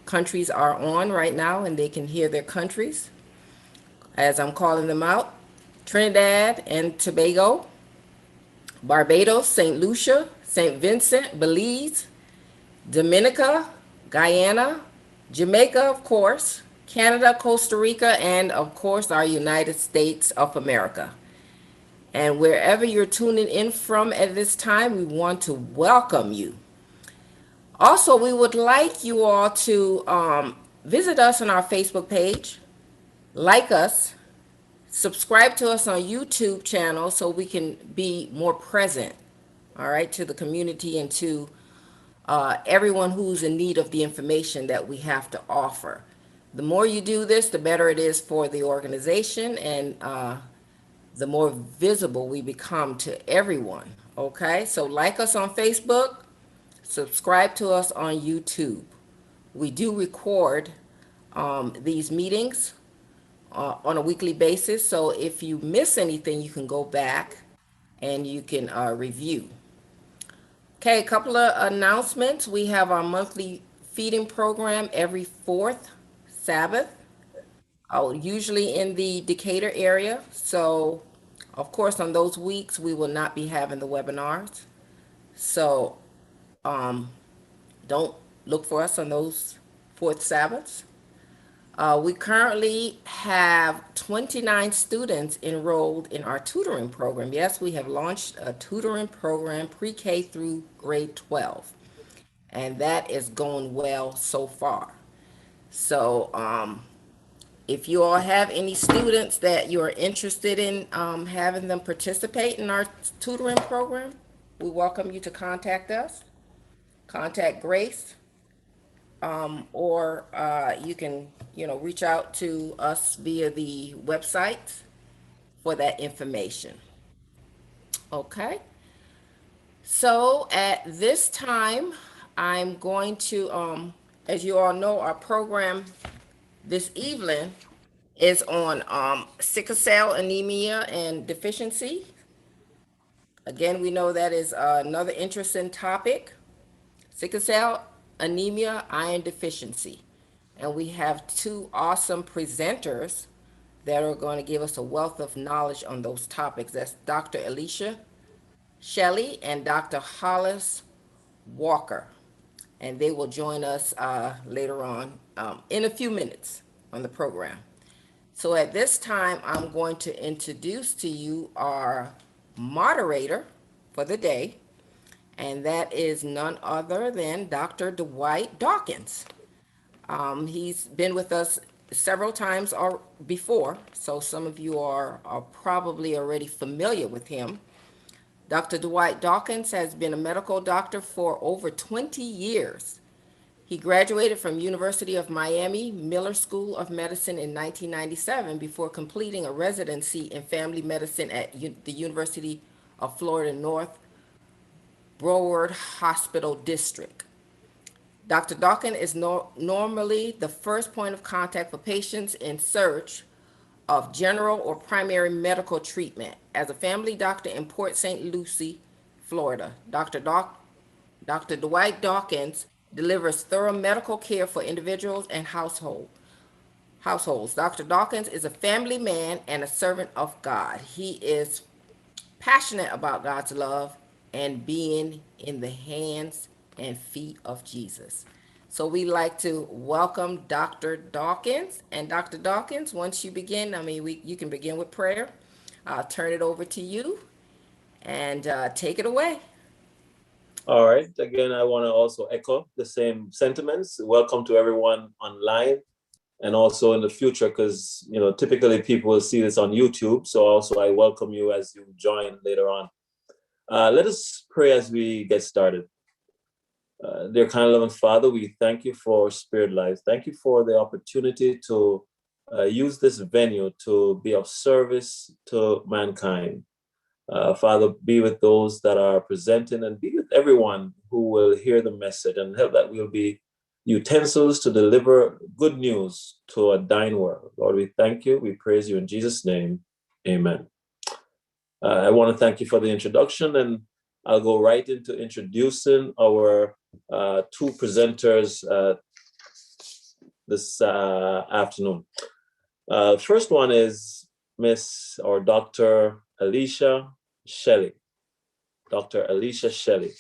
countries are on right now and they can hear their countries as I'm calling them out. Trinidad and Tobago, Barbados, St. Lucia, St. Vincent, Belize, Dominica, Guyana, Jamaica, of course, Canada, Costa Rica, and of course our United States of America. And wherever you're tuning in from at this time, we want to welcome you. Also, we would like you all to visit us on our Facebook page, like us, subscribe to us on YouTube channel so we can be more present, all right, to the community and to everyone who's in need of the information that we have to offer. The more you do this, the better it is for the organization and the more visible we become to everyone. Okay, so like us on Facebook, subscribe to us on YouTube. We do record these meetings on a weekly basis, so if you miss anything, you can go back and you can review. Okay, a couple of announcements. We have our monthly feeding program every fourth Sabbath, usually in the Decatur area. So, of course, on those weeks, we will not be having the webinars. So, um, don't look for us on those fourth Sabbaths. We currently have 29 students enrolled in our tutoring program. Yes, we have launched a tutoring program pre-K through grade 12, and that is going well so far. So, if you all have any students that you are interested in having them participate in our tutoring program, we welcome you to contact us. Contact Grace, or you can, reach out to us via the website for that information. Okay. So at this time, I'm going to, as you all know, our program this evening is on sickle cell anemia and deficiency. Again, we know that is another interesting topic. Sickle cell anemia, iron deficiency. And we have two awesome presenters that are going to give us a wealth of knowledge on those topics. That's Dr. Alicia Shelley and Dr. Hollis Walker. And they will join us later on in a few minutes on the program. So at this time, I'm going to introduce to you our moderator for the day, and that is none other than Dr. Dwight Dawkins. He's been with us several times before, so some of you are probably already familiar with him. Dr. Dwight Dawkins has been a medical doctor for over 20 years. He graduated from University of Miami Miller School of Medicine in 1997 before completing a residency in family medicine at the University of Florida North Broward Hospital District. Dr. Dawkins is normally the first point of contact for patients in search of general or primary medical treatment. As a family doctor in Port St. Lucie, Florida, Dr. Dwight Dawkins delivers thorough medical care for individuals and households. Dr. Dawkins is a family man and a servant of God. He is passionate about God's love and being in the hands and feet of Jesus. So we like to welcome Dr. Dawkins. And Dr. Dawkins, once you begin, you can begin with prayer. I'll turn it over to you and take it away. All right. Again, I want to also echo the same sentiments. Welcome to everyone online and also in the future, because, typically people will see this on YouTube. So also I welcome you as you join later on. Let us pray as we get started. Dear kind, loving Father, we thank you for Spirit Life. Thank you for the opportunity to use this venue to be of service to mankind. Father, be with those that are presenting and be with everyone who will hear the message, and help that we'll be utensils to deliver good news to a dying world. Lord, we thank you. We praise you in Jesus' name. Amen. I want to thank you for the introduction, and I'll go right into introducing our two presenters this afternoon. First one is Miss or Dr. Alicia Shelley. Dr. Alicia Shelley.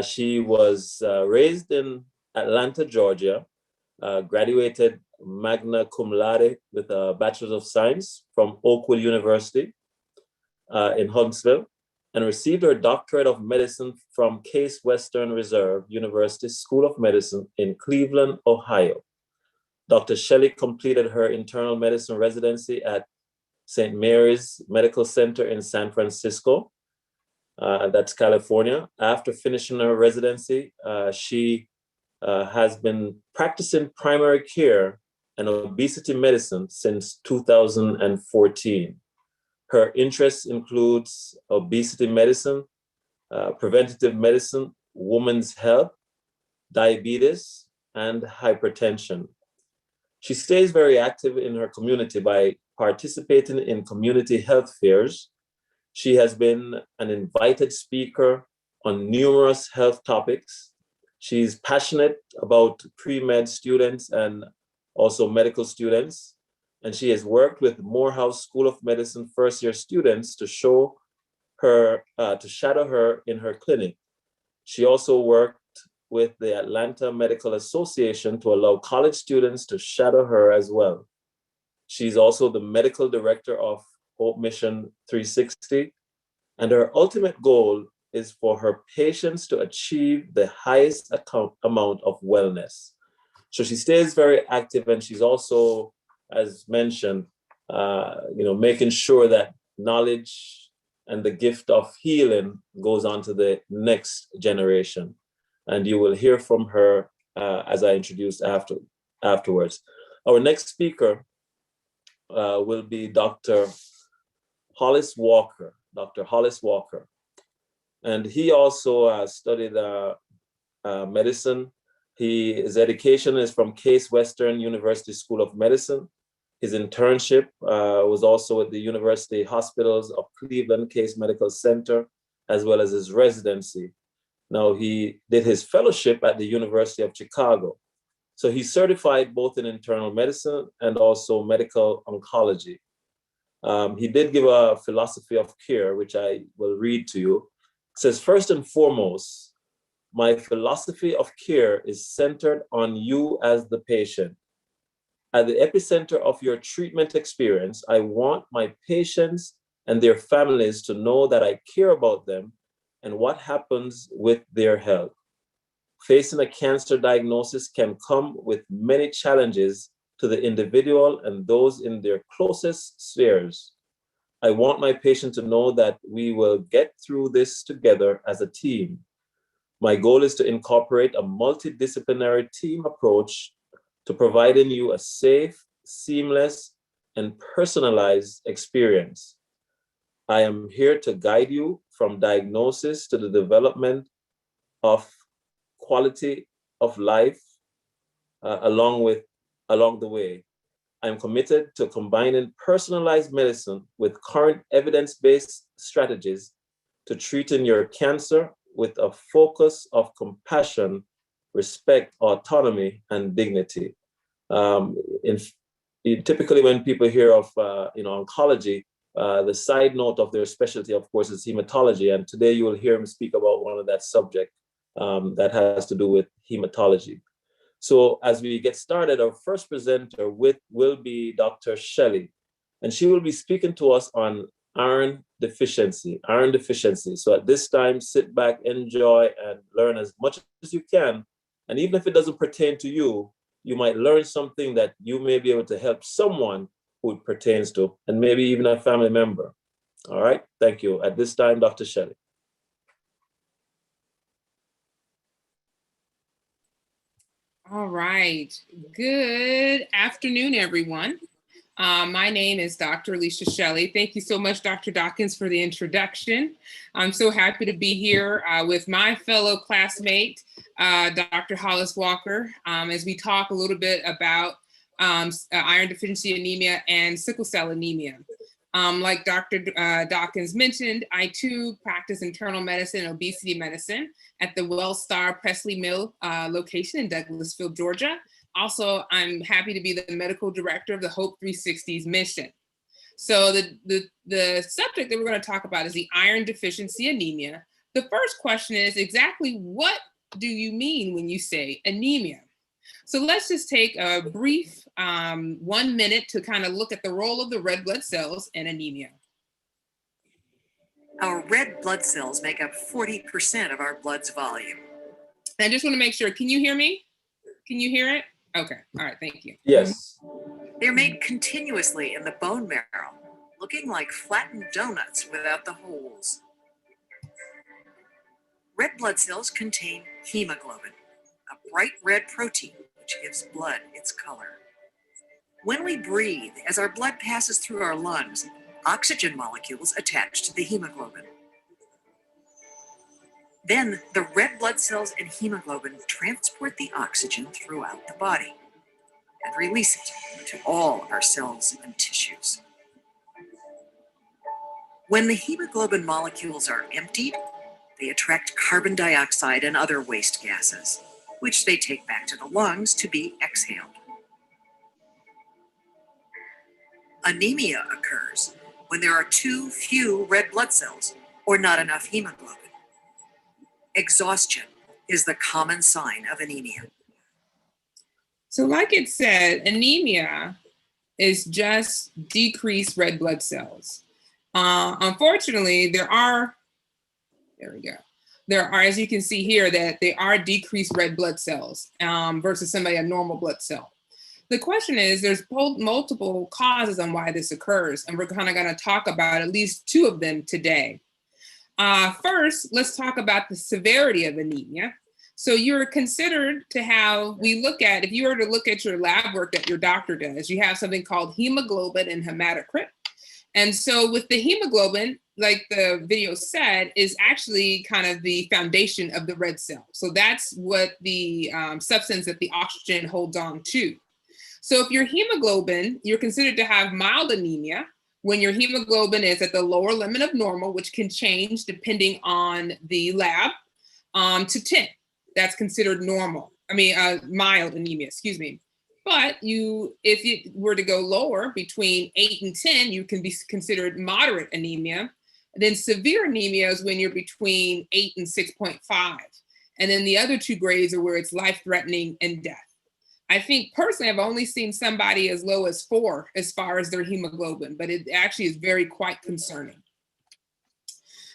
She was raised in Atlanta, Georgia, graduated magna cum laude with a Bachelor of Science from Oakville University in Huntsville, and received her doctorate of medicine from Case Western Reserve University School of Medicine in Cleveland, Ohio. Dr. Shelley completed her internal medicine residency at St. Mary's Medical Center in San Francisco, that's California. After finishing her residency, she has been practicing primary care and obesity medicine since 2014. Her interests includes obesity medicine, preventative medicine, women's health, diabetes, and hypertension. She stays very active in her community by participating in community health fairs. She has been an invited speaker on numerous health topics. She's passionate about pre-med students and also medical students. And she has worked with Morehouse School of Medicine first-year students to shadow her in her clinic. She also worked with the Atlanta Medical Association to allow college students to shadow her as well. She's also the medical director of Hope Mission 360, and her ultimate goal is for her patients to achieve the highest amount of wellness. So she stays very active, and she's also, as mentioned, making sure that knowledge and the gift of healing goes on to the next generation. And you will hear from her as I introduce afterwards. Our next speaker will be Dr. Hollis Walker. Dr. Hollis Walker. And he also studied medicine. His education is from Case Western University School of Medicine. His internship was also at the University Hospitals of Cleveland Case Medical Center, as well as his residency. Now, he did his fellowship at the University of Chicago. So he's certified both in internal medicine and also medical oncology. He did give a philosophy of care, which I will read to you. It says, first and foremost, my philosophy of care is centered on you as the patient. At the epicenter of your treatment experience, I want my patients and their families to know that I care about them and what happens with their health. Facing a cancer diagnosis can come with many challenges to the individual and those in their closest spheres. I want my patient to know that we will get through this together as a team. My goal is to incorporate a multidisciplinary team approach to providing you a safe, seamless, and personalized experience. I am here to guide you from diagnosis to the development of quality of life along the way. I'm committed to combining personalized medicine with current evidence-based strategies to treating your cancer with a focus of compassion, respect, autonomy, and dignity. Typically, when people hear of oncology, the side note of their specialty, of course, is hematology. And today you will hear him speak about one of that subject that has to do with hematology. So as we get started, our first presenter will be Dr. Shelley, and she will be speaking to us on iron deficiency. So at this time, sit back, enjoy, and learn as much as you can. And even if it doesn't pertain to you, you might learn something that you may be able to help someone who it pertains to, and maybe even a family member. All right, thank you. At this time, Dr. Shelley. All right. Good afternoon, everyone. My name is Dr. Alicia Shelley. Thank you so much, Dr. Dawkins, for the introduction. I'm so happy to be here with my fellow classmate, Dr. Hollis Walker, as we talk a little bit about iron deficiency anemia and sickle cell anemia. Like Dr. Dawkins mentioned, I too practice internal medicine and obesity medicine at the WellStar Presley Mill location in Douglasville, Georgia. Also, I'm happy to be the medical director of the Hope 360's mission. So the subject that we're going to talk about is the iron deficiency anemia. The first question is exactly what do you mean when you say anemia? So let's just take a brief 1 minute to kind of look at the role of the red blood cells in anemia. Our red blood cells make up 40% of our blood's volume. I just want to make sure, can you hear me? Can you hear it? Okay, all right, thank you. Yes. They're made continuously in the bone marrow, looking like flattened donuts without the holes. Red blood cells contain hemoglobin, a bright red protein which gives blood its color. When we breathe, as our blood passes through our lungs, oxygen molecules attach to the hemoglobin. Then the red blood cells and hemoglobin transport the oxygen throughout the body and release it to all our cells and tissues. When the hemoglobin molecules are emptied, they attract carbon dioxide and other waste gases, which they take back to the lungs to be exhaled. Anemia occurs when there are too few red blood cells or not enough hemoglobin. Exhaustion is the common sign of anemia. So like it said, anemia is just decreased red blood cells. Unfortunately, there are, as you can see here, that they are decreased red blood cells versus somebody a normal blood cell. The question is, there's multiple causes on why this occurs, and we're kind of going to talk about at least two of them today. First, let's talk about the severity of anemia. So you're considered to have, if you were to look at your lab work that your doctor does, you have something called hemoglobin and hematocrit. And so with the hemoglobin, like the video said, is actually kind of the foundation of the red cell. So that's what the substance that the oxygen holds on to. So if your hemoglobin, you're considered to have mild anemia when your hemoglobin is at the lower limit of normal, which can change depending on the lab, to 10. That's considered normal. Mild anemia, excuse me. But if it were to go lower between 8 and 10, you can be considered moderate anemia. Then severe anemia is when you're between 8 and 6.5. And then the other two grades are where it's life-threatening and death. I think personally, I've only seen somebody as low as 4 as far as their hemoglobin, but it actually is quite concerning.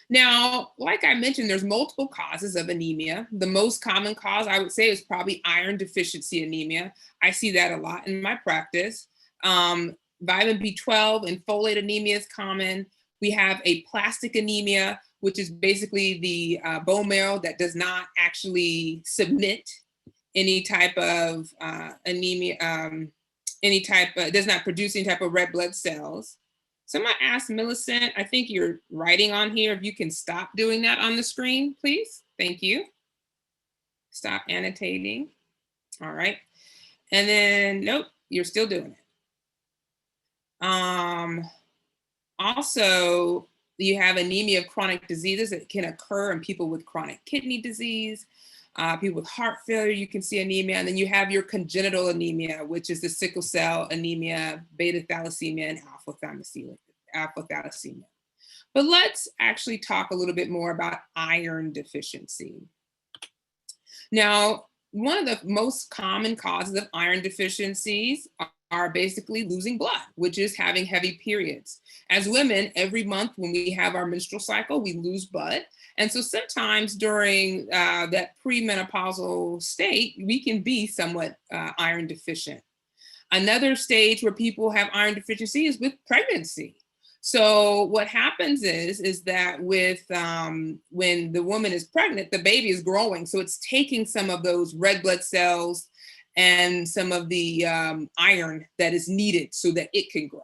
Now, like I mentioned, there's multiple causes of anemia. The most common cause I would say is probably iron deficiency anemia. I see that a lot in my practice. Vitamin B12 and folate anemia is common. We have aplastic anemia, which is basically the bone marrow that does not actually submit any type of anemia, does not produce any type of red blood cells. So I'm gonna ask Millicent, I think you're writing on here, if you can stop doing that on the screen, please. Thank you. Stop annotating. All right. And then, nope, you're still doing it. Also, you have anemia of chronic diseases that can occur in people with chronic kidney disease, people with heart failure, you can see anemia. And then you have your congenital anemia, which is the sickle cell anemia, beta thalassemia, and alpha thalassemia. But let's actually talk a little bit more about iron deficiency. Now, one of the most common causes of iron deficiencies are basically losing blood, which is having heavy periods. As women, every month when we have our menstrual cycle, we lose blood. And so sometimes during that premenopausal state, we can be somewhat iron deficient. Another stage where people have iron deficiency is with pregnancy. So what happens is that with when the woman is pregnant, the baby is growing. So it's taking some of those red blood cells and some of the iron that is needed so that it can grow.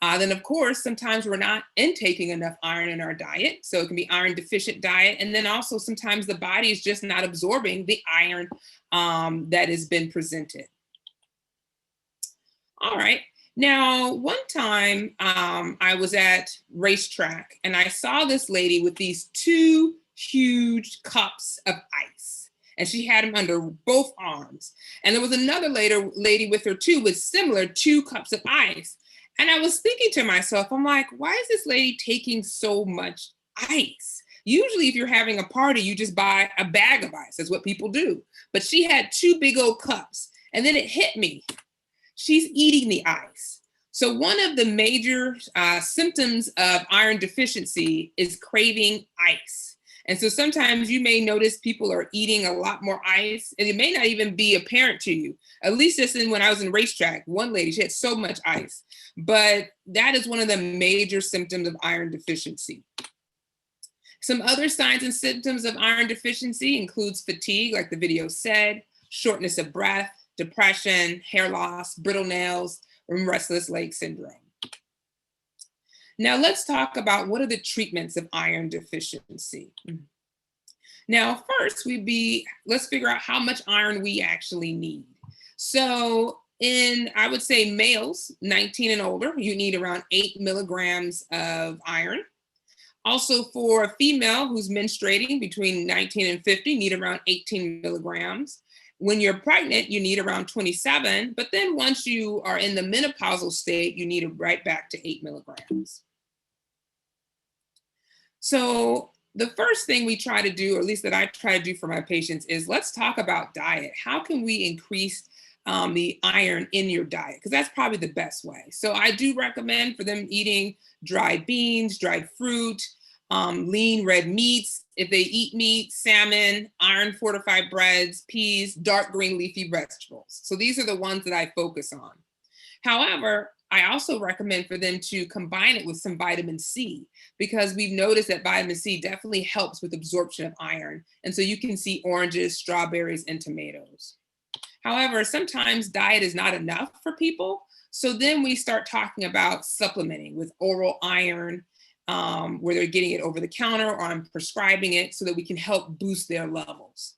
Then of course, sometimes we're not intaking enough iron in our diet. So it can be iron deficient diet. And then also sometimes the body is just not absorbing the iron that has been presented. All right. Now, one time I was at racetrack and I saw this lady with these 2 huge cups of ice. and she had them under both arms. And there was another lady with her too, with similar 2 cups of ice. And I was thinking to myself, I'm like, why is this lady taking so much ice? Usually if you're having a party, you just buy a bag of ice. That's what people do. But she had 2 big old cups. And then it hit me. She's eating the ice. So one of the major symptoms of iron deficiency is craving ice. And so sometimes you may notice people are eating a lot more ice, and it may not even be apparent to you. At least this is when I was in racetrack, one lady, she had so much ice. But that is one of the major symptoms of iron deficiency. Some other signs and symptoms of iron deficiency includes fatigue, like the video said, shortness of breath, depression, hair loss, brittle nails, and restless leg syndrome. Now let's talk about what are the treatments of iron deficiency. Now first let's figure out how much iron we actually need. So I would say males, 19 and older, you need around 8 milligrams of iron. Also for a female who's menstruating between 19 and 50, need around 18 milligrams. When you're pregnant, you need around 27, but then once you are in the menopausal state, you need it right back to 8 milligrams. So the first thing we try to do, or at least that I try to do for my patients, is let's talk about diet. How can we increase the iron in your diet? Because that's probably the best way. So I do recommend for them eating dried beans, dried fruit, lean red meats. If they eat meat, salmon, iron fortified breads, peas, dark green leafy vegetables. So these are the ones that I focus on. However, I also recommend for them to combine it with some vitamin C, because we've noticed that vitamin C definitely helps with absorption of iron. And so you can see oranges, strawberries, and tomatoes. However, sometimes diet is not enough for people. So then we start talking about supplementing with oral iron, where they're getting it over the counter, or I'm prescribing it so that we can help boost their levels.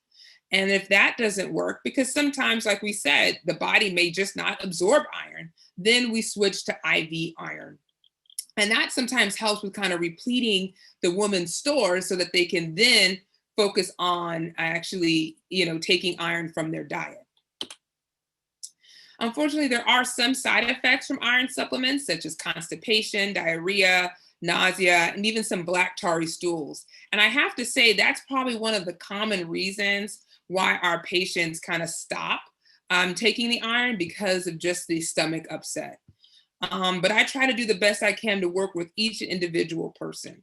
And if that doesn't work, because sometimes, like we said, the body may just not absorb iron, then we switch to IV iron. And that sometimes helps with kind of repleting the woman's stores so that they can then focus on actually, taking iron from their diet. Unfortunately, there are some side effects from iron supplements, such as constipation, diarrhea, nausea, and even some black tarry stools. And I have to say, that's probably one of the common reasons why our patients kind of stop taking the iron, because of just the stomach upset. But I try to do the best I can to work with each individual person.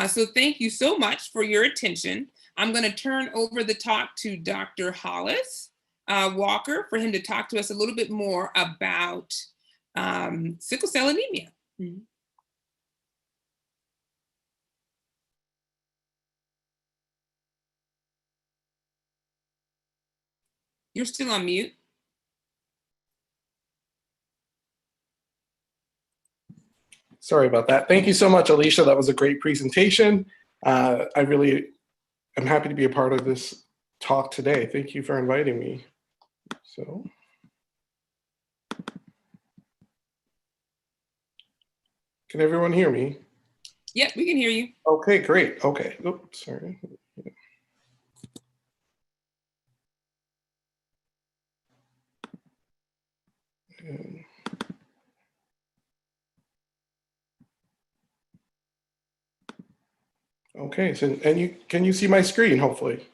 So thank you so much for your attention. I'm going to turn over the talk to Dr. Hollis Walker for him to talk to us a little bit more about sickle cell anemia. Mm-hmm. You're still on mute. Sorry about that. Thank you so much, Alicia. That was a great presentation. I really am happy to be a part of this talk today. Thank you for inviting me. So, can everyone hear me? Yep, we can hear you. Okay, great. Okay. Oops, sorry. Okay, so can you see my screen, hopefully?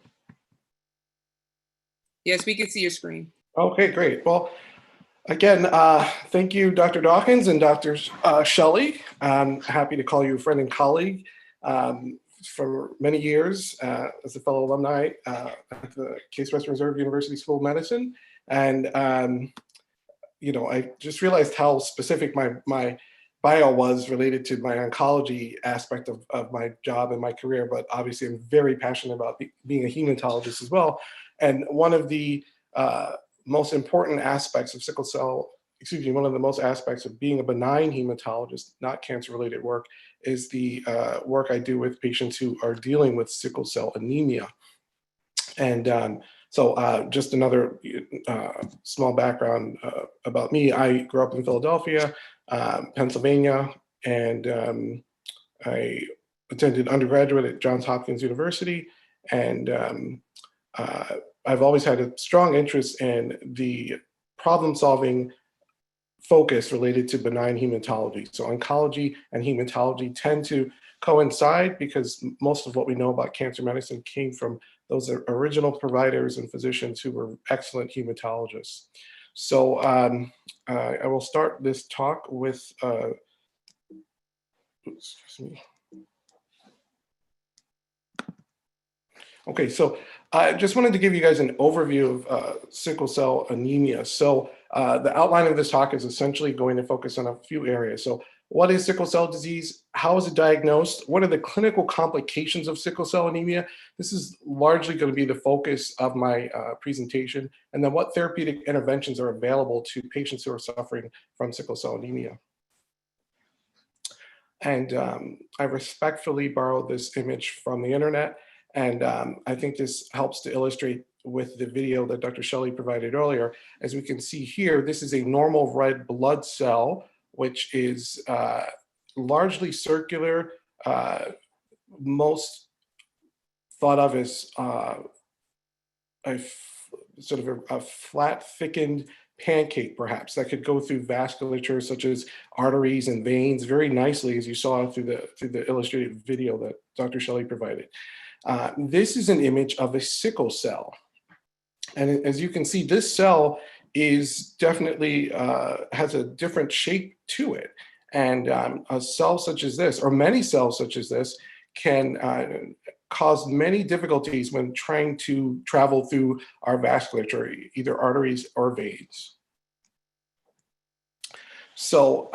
Yes, we can see your screen. Okay, great. Well, again, thank you, Dr. Dawkins and Dr. Shelley. I'm happy to call you a friend and colleague for many years as a fellow alumni at the Case Western Reserve University School of Medicine. And, I just realized how specific my bio was related to my oncology aspect of my job and my career, but obviously I'm very passionate about being a hematologist as well. And one of the most important aspects of one of the most aspects of being a benign hematologist, not cancer-related work, is the work I do with patients who are dealing with sickle cell anemia. And so just another small background about me. I grew up in Philadelphia, Pennsylvania, and I attended undergraduate at Johns Hopkins University. And I've always had a strong interest in the problem-solving focus related to benign hematology. So oncology and hematology tend to coincide because most of what we know about cancer medicine came from those original providers and physicians who were excellent hematologists. So I will start this talk with, excuse me. Okay, so I just wanted to give you guys an overview of sickle cell anemia. So the outline of this talk is essentially going to focus on a few areas. So what is sickle cell disease? How is it diagnosed? What are the clinical complications of sickle cell anemia? This is largely going to be the focus of my presentation. And then what therapeutic interventions are available to patients who are suffering from sickle cell anemia. And I respectfully borrowed this image from the internet. And I think this helps to illustrate with the video that Dr. Shelley provided earlier. As we can see here, this is a normal red blood cell, which is largely circular, most thought of as sort of a flat, thickened pancake, perhaps, that could go through vasculature such as arteries and veins very nicely, as you saw through the illustrated video that Dr. Shelley provided. This is an image of a sickle cell. And as you can see, this cell is definitely has a different shape to it. And a cell such as this, or many cells such as this, can cause many difficulties when trying to travel through our vasculature, either arteries or veins. So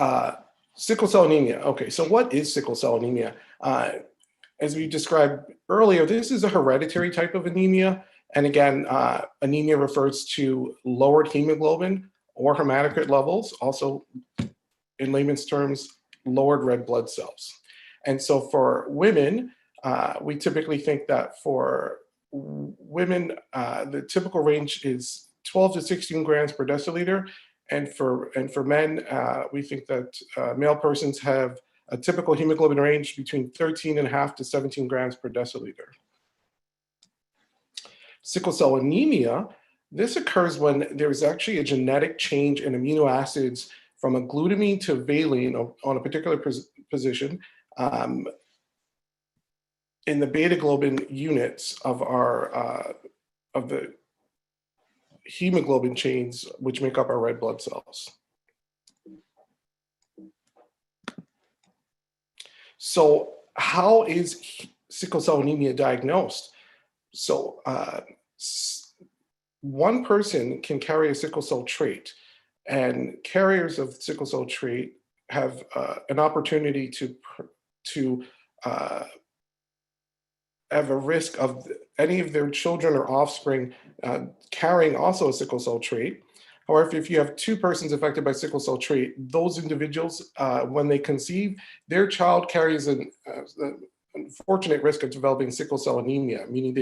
sickle cell anemia. Okay, so what is sickle cell anemia? As we described earlier, this is a hereditary type of anemia. And again, anemia refers to lowered hemoglobin or hematocrit levels, also in layman's terms, lowered red blood cells. And so for women, we typically think that for women, the typical range is 12 to 16 grams per deciliter. And for men, we think that male persons have a typical hemoglobin range between 13.5 to 17 grams per deciliter. Sickle cell anemia, this occurs when there's actually a genetic change in amino acids from a glutamine to valine on a particular position in the beta globin units of our of the hemoglobin chains, which make up our red blood cells. So how is sickle cell anemia diagnosed? So one person can carry a sickle cell trait, and carriers of sickle cell trait have an opportunity to have a risk of any of their children or offspring carrying also a sickle cell trait. However, if you have two persons affected by sickle cell trait, those individuals, when they conceive, their child carries an unfortunate risk of developing sickle cell anemia, meaning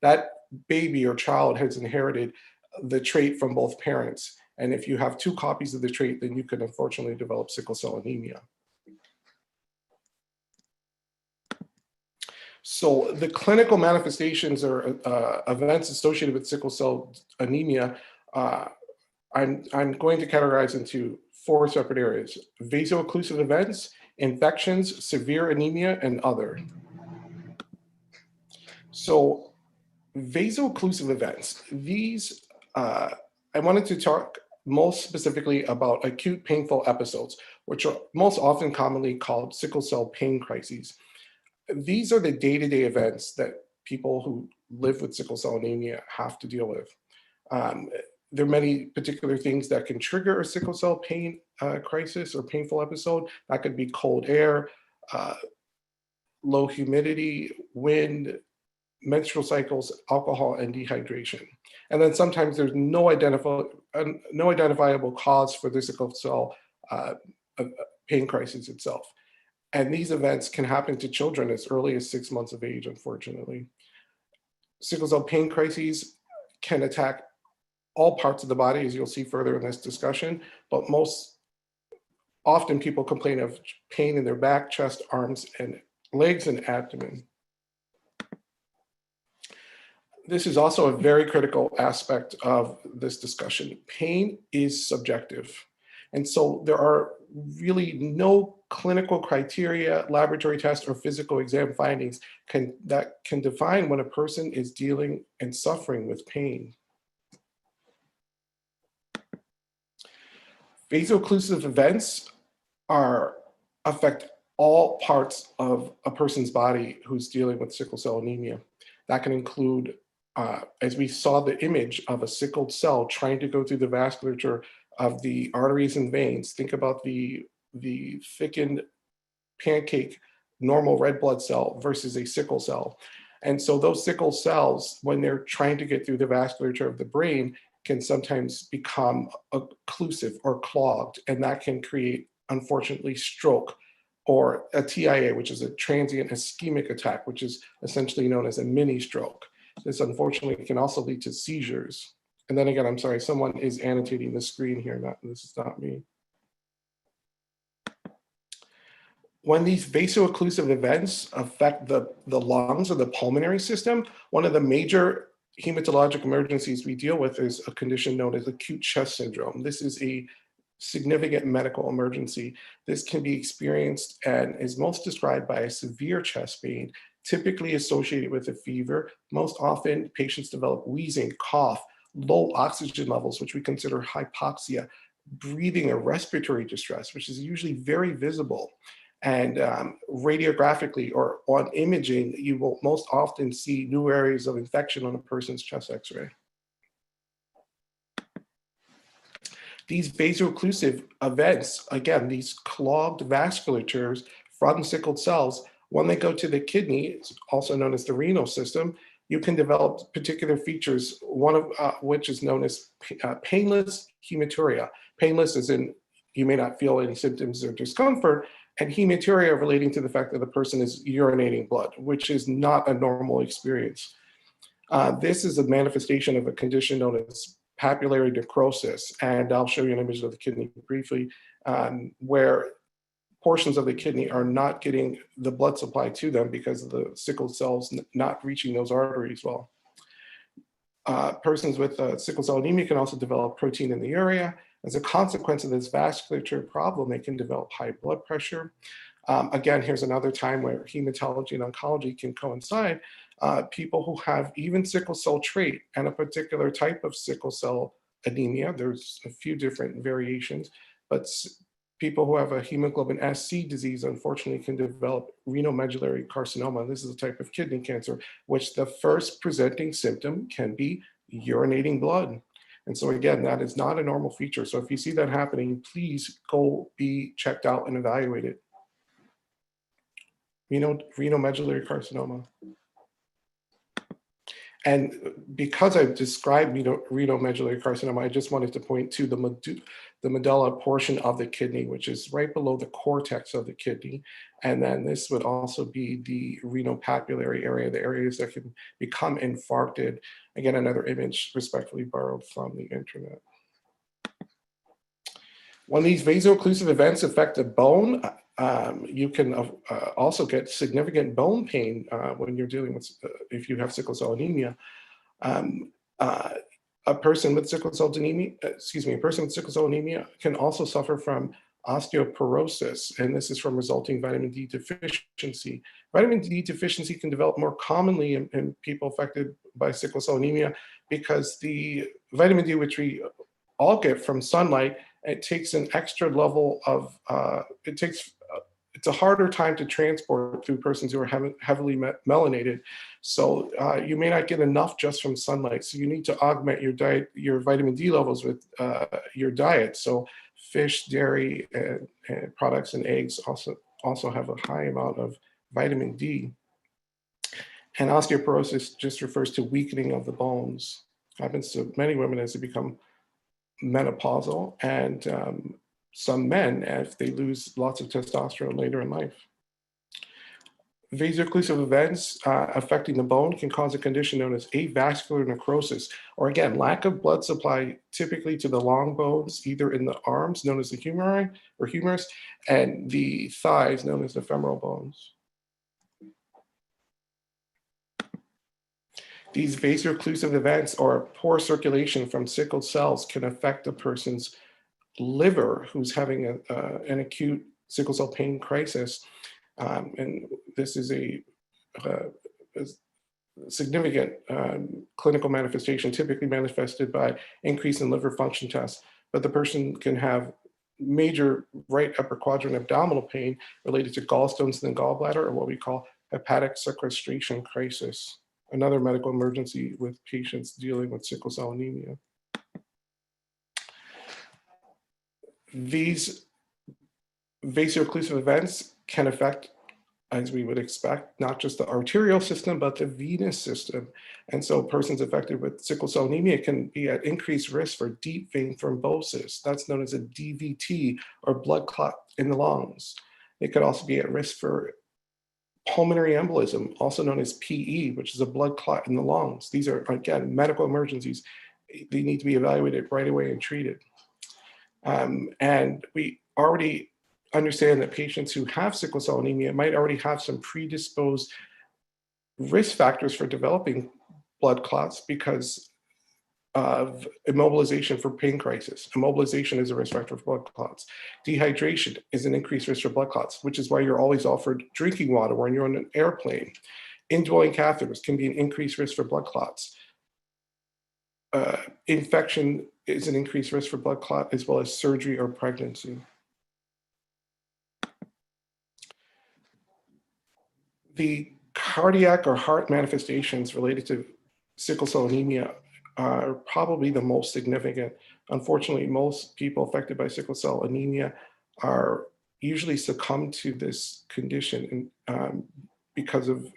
that baby or child has inherited the trait from both parents. And if you have two copies of the trait, then you can unfortunately develop sickle cell anemia. So the clinical manifestations or events associated with sickle cell anemia, I'm going to categorize into four separate areas: vaso-occlusive events, infections, severe anemia, and other. So vaso-occlusive events, these, I wanted to talk most specifically about acute painful episodes, which are most often commonly called sickle cell pain crises. These are the day-to-day events that people who live with sickle cell anemia have to deal with. There are many particular things that can trigger a sickle cell pain crisis or painful episode. That could be cold air, low humidity, wind, menstrual cycles, alcohol, and dehydration. And then sometimes there's no identifiable cause for the sickle cell pain crisis itself. And these events can happen to children as early as 6 months of age, unfortunately. Sickle cell pain crises can attack all parts of the body, as you'll see further in this discussion, but most often people complain of pain in their back, chest, arms, and legs, and abdomen. This is also a very critical aspect of this discussion. Pain is subjective. And so there are really no clinical criteria, laboratory tests, or physical exam findings that can define when a person is dealing and suffering with pain. Vaso-occlusive events affect all parts of a person's body who's dealing with sickle cell anemia. That can include, as we saw the image of a sickled cell trying to go through the vasculature of the arteries and veins. Think about the thickened pancake normal red blood cell versus a sickle cell. And so those sickle cells, when they're trying to get through the vasculature of the brain, can sometimes become occlusive or clogged, and that can create, unfortunately, stroke or a TIA, which is a transient ischemic attack, which is essentially known as a mini stroke. This unfortunately can also lead to seizures. And then again, I'm sorry, someone is annotating the screen here. This is not me. When these vaso-occlusive events affect the lungs or the pulmonary system, one of the major hematologic emergencies we deal with is a condition known as acute chest syndrome. This is a significant medical emergency. This can be experienced and is most described by a severe chest pain, typically associated with a fever. Most often, patients develop wheezing, cough, low oxygen levels, which we consider hypoxia, breathing or respiratory distress, which is usually very visible. And radiographically or on imaging, you will most often see new areas of infection on a person's chest x-ray. These vaso-occlusive events, again, these clogged vasculatures from sickled cells, when they go to the kidney, it's also known as the renal system, you can develop particular features, one of which is known as painless hematuria. Painless as in you may not feel any symptoms or discomfort, and hematuria relating to the fact that the person is urinating blood, which is not a normal experience. This is a manifestation of a condition known as papillary necrosis, and I'll show you an image of the kidney briefly, where portions of the kidney are not getting the blood supply to them because of the sickle cells not reaching those arteries well. Persons with sickle cell anemia can also develop protein in the urea. As a consequence of this vasculature problem, they can develop high blood pressure. Again, here's another time where hematology and oncology can coincide. People who have even sickle cell trait and a particular type of sickle cell anemia, there's a few different variations, but people who have a hemoglobin SC disease, unfortunately, can develop renomedullary carcinoma. This is a type of kidney cancer, which the first presenting symptom can be urinating blood. And so again, that is not a normal feature. So if you see that happening, please go be checked out and evaluated. Renomedullary carcinoma. And because I've described renomedullary carcinoma, I just wanted to point to the medulla portion of the kidney, which is right below the cortex of the kidney. And then this would also be the renopapillary area, the areas that can become infarcted. Again, another image respectfully borrowed from the internet. When these vaso-occlusive events affect the bone, you can also get significant bone pain when you're dealing with, if you have sickle cell anemia. A person with sickle cell anemia, can also suffer from osteoporosis, and this is from resulting vitamin D deficiency. Vitamin D deficiency can develop more commonly in people affected by sickle cell anemia because the vitamin D, which we all get from sunlight, it takes an extra level of, it's a harder time to transport through persons who are heavily melanated. So you may not get enough just from sunlight. So you need to augment your diet, your vitamin D levels with your diet. So fish, dairy, and products and eggs also have a high amount of vitamin D. And osteoporosis just refers to weakening of the bones. Happens to many women as they become menopausal, and some men if they lose lots of testosterone later in life. Vaso-occlusive events affecting the bone can cause a condition known as avascular necrosis, or again, lack of blood supply typically to the long bones, either in the arms, known as the humeri or humerus, and the thighs, known as the femoral bones. These vaso-occlusive events or poor circulation from sickled cells can affect a person's liver who's having an acute sickle cell pain crisis. And this is a significant clinical manifestation, typically manifested by increase in liver function tests. But the person can have major right upper quadrant abdominal pain related to gallstones in the gallbladder, or what we call hepatic sequestration crisis, another medical emergency with patients dealing with sickle cell anemia. These vaso-occlusive events can affect, as we would expect, not just the arterial system, but the venous system. And so persons affected with sickle cell anemia can be at increased risk for deep vein thrombosis. That's known as a DVT, or blood clot in the lungs. It could also be at risk for pulmonary embolism, also known as PE, which is a blood clot in the lungs. These are, again, medical emergencies. They need to be evaluated right away and treated. And we already understand that patients who have sickle cell anemia might already have some predisposed risk factors for developing blood clots because of immobilization for pain crisis. Immobilization is a risk factor for blood clots. Dehydration is an increased risk for blood clots, which is why you're always offered drinking water when you're on an airplane. Indwelling catheters can be an increased risk for blood clots. Infection is an increased risk for blood clot, as well as surgery or pregnancy. The cardiac or heart manifestations related to sickle cell anemia are probably the most significant. Unfortunately, most people affected by sickle cell anemia are usually succumb to this condition because of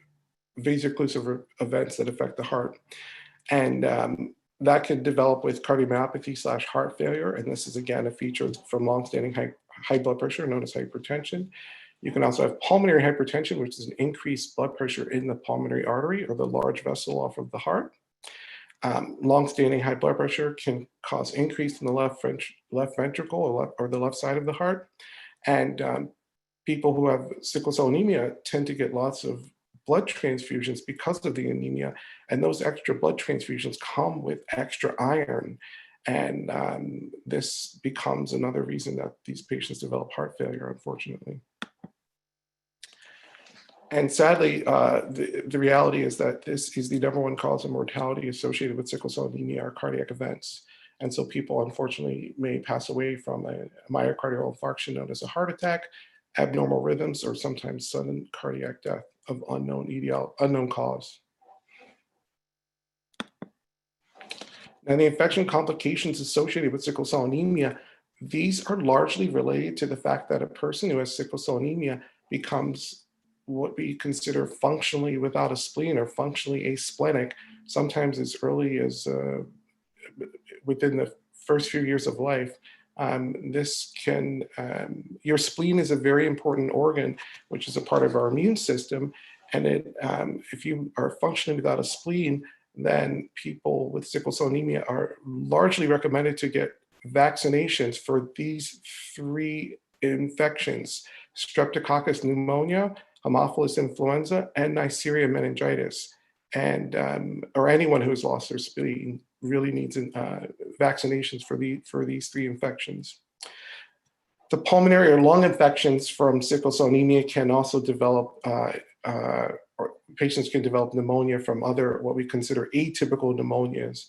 vaso-occlusive events that affect the heart. And that can develop with cardiomyopathy / heart failure. And this is, again, a feature from longstanding high blood pressure known as hypertension. You can also have pulmonary hypertension, which is an increased blood pressure in the pulmonary artery or the large vessel off of the heart. Longstanding high blood pressure can cause increase in the left ventricle or the left side of the heart. And people who have sickle cell anemia tend to get lots of blood transfusions because of the anemia. And those extra blood transfusions come with extra iron. And this becomes another reason that these patients develop heart failure, unfortunately. And sadly, the reality is that this is the #1 cause of mortality associated with sickle cell anemia or cardiac events. And so people, unfortunately, may pass away from a myocardial infarction known as a heart attack, abnormal rhythms, or sometimes sudden cardiac death of unknown cause. Now, the infection complications associated with sickle cell anemia, these are largely related to the fact that a person who has sickle cell anemia becomes what we consider functionally without a spleen or functionally asplenic, sometimes as early as within the first few years of life. Your spleen is a very important organ, which is a part of our immune system. And if you are functioning without a spleen, then people with sickle cell anemia are largely recommended to get vaccinations for these 3 infections: Streptococcus pneumonia, Haemophilus influenza, and Neisseria meningitis. And or anyone who's lost their spleen really needs vaccinations for these 3 infections. The pulmonary or lung infections from sickle cell anemia can also develop, or patients can develop pneumonia from other what we consider atypical pneumonias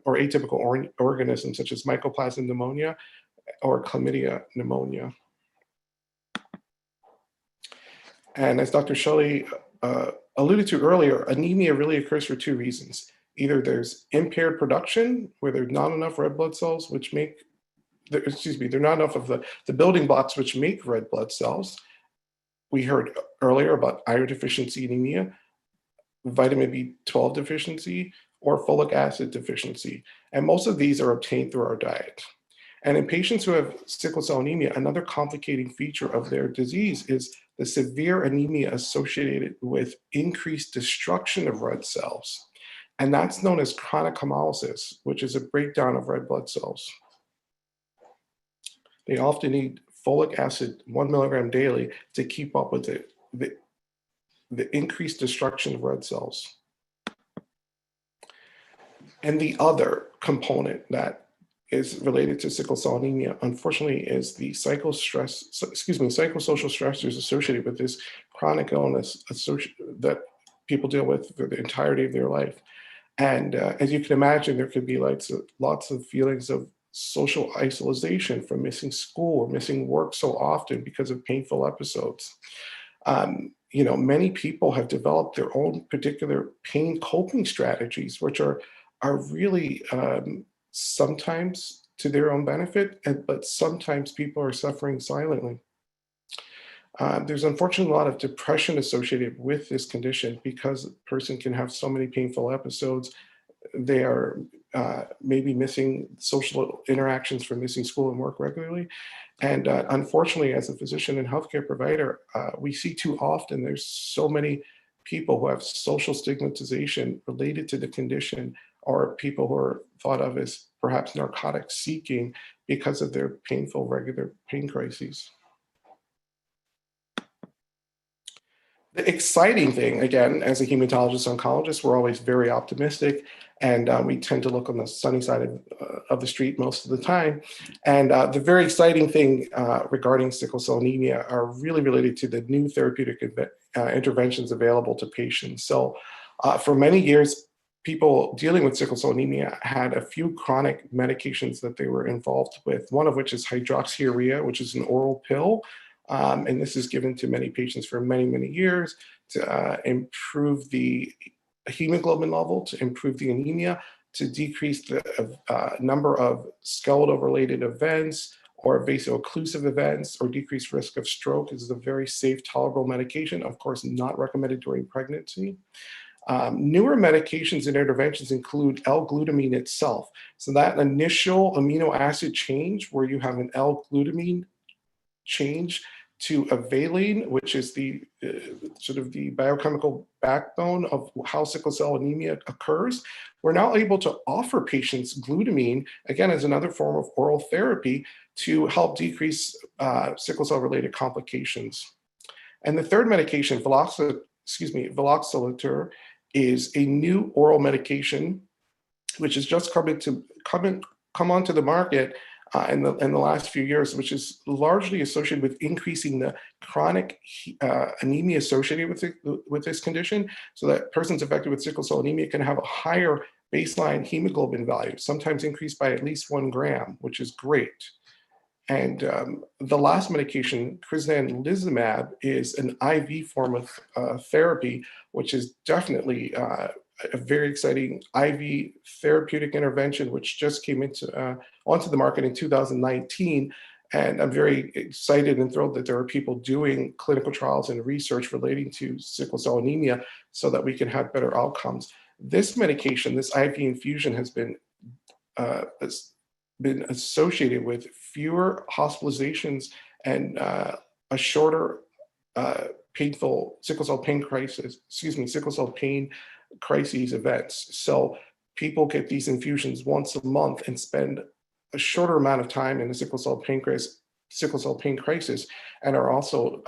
or atypical organisms such as Mycoplasma pneumonia or Chlamydia pneumonia. And as Dr. Shelley alluded to earlier, anemia really occurs for 2 reasons. Either there's impaired production, where there's not enough red blood cells, which make, there are not enough of the building blocks which make red blood cells. We heard earlier about iron deficiency anemia, vitamin B12 deficiency, or folic acid deficiency. And most of these are obtained through our diet. And in patients who have sickle cell anemia, another complicating feature of their disease is the severe anemia associated with increased destruction of red cells. And that's known as chronic hemolysis, which is a breakdown of red blood cells. They often need folic acid 1 milligram daily to keep up with the increased destruction of red cells. And the other component that is related to sickle cell anemia, unfortunately, is the psychosocial stressors associated with this chronic illness that people deal with for the entirety of their life. And as you can imagine, there could be lots of feelings of social isolation from missing school or missing work so often because of painful episodes. Many people have developed their own particular pain coping strategies, which are really sometimes to their own benefit, but sometimes people are suffering silently. There's unfortunately a lot of depression associated with this condition because a person can have so many painful episodes. They are maybe missing social interactions from missing school and work regularly. And unfortunately, as a physician and healthcare provider, we see too often there's so many people who have social stigmatization related to the condition, or people who are thought of as perhaps narcotic seeking because of their painful regular pain crises. The exciting thing, again, as a hematologist oncologist, we're always very optimistic, and we tend to look on the sunny side of the street most of the time. And the very exciting thing regarding sickle cell anemia are really related to the new therapeutic interventions available to patients. So for many years, people dealing with sickle cell anemia had a few chronic medications that they were involved with, one of which is hydroxyurea, which is an oral pill. And this is given to many patients for many, many years to improve the hemoglobin level, to improve the anemia, to decrease the number of skeletal-related events or vaso-occlusive events, or decrease risk of stroke. This is a very safe, tolerable medication, of course, not recommended during pregnancy. Newer medications and interventions include L-glutamine itself. So that initial amino acid change where you have an L-glutamine change to a valine, which is the sort of the biochemical backbone of how sickle cell anemia occurs, we're now able to offer patients glutamine, again, as another form of oral therapy to help decrease sickle cell related complications. And the third medication, Valoxolator, is a new oral medication which has just come onto the market in the last few years, which is largely associated with increasing the chronic anemia associated with this condition, so that persons affected with sickle cell anemia can have a higher baseline hemoglobin value, sometimes increased by at least 1 gram, which is great. And the last medication, crizanlizumab, is an IV form of therapy, which is definitely a very exciting IV therapeutic intervention, which just came onto the market in 2019. And I'm very excited and thrilled that there are people doing clinical trials and research relating to sickle cell anemia so that we can have better outcomes. This medication, this IV infusion, has been associated with fewer hospitalizations and a shorter painful sickle cell pain crises events. So people get these infusions once a month and spend a shorter amount of time in the sickle cell pain crisis, and are also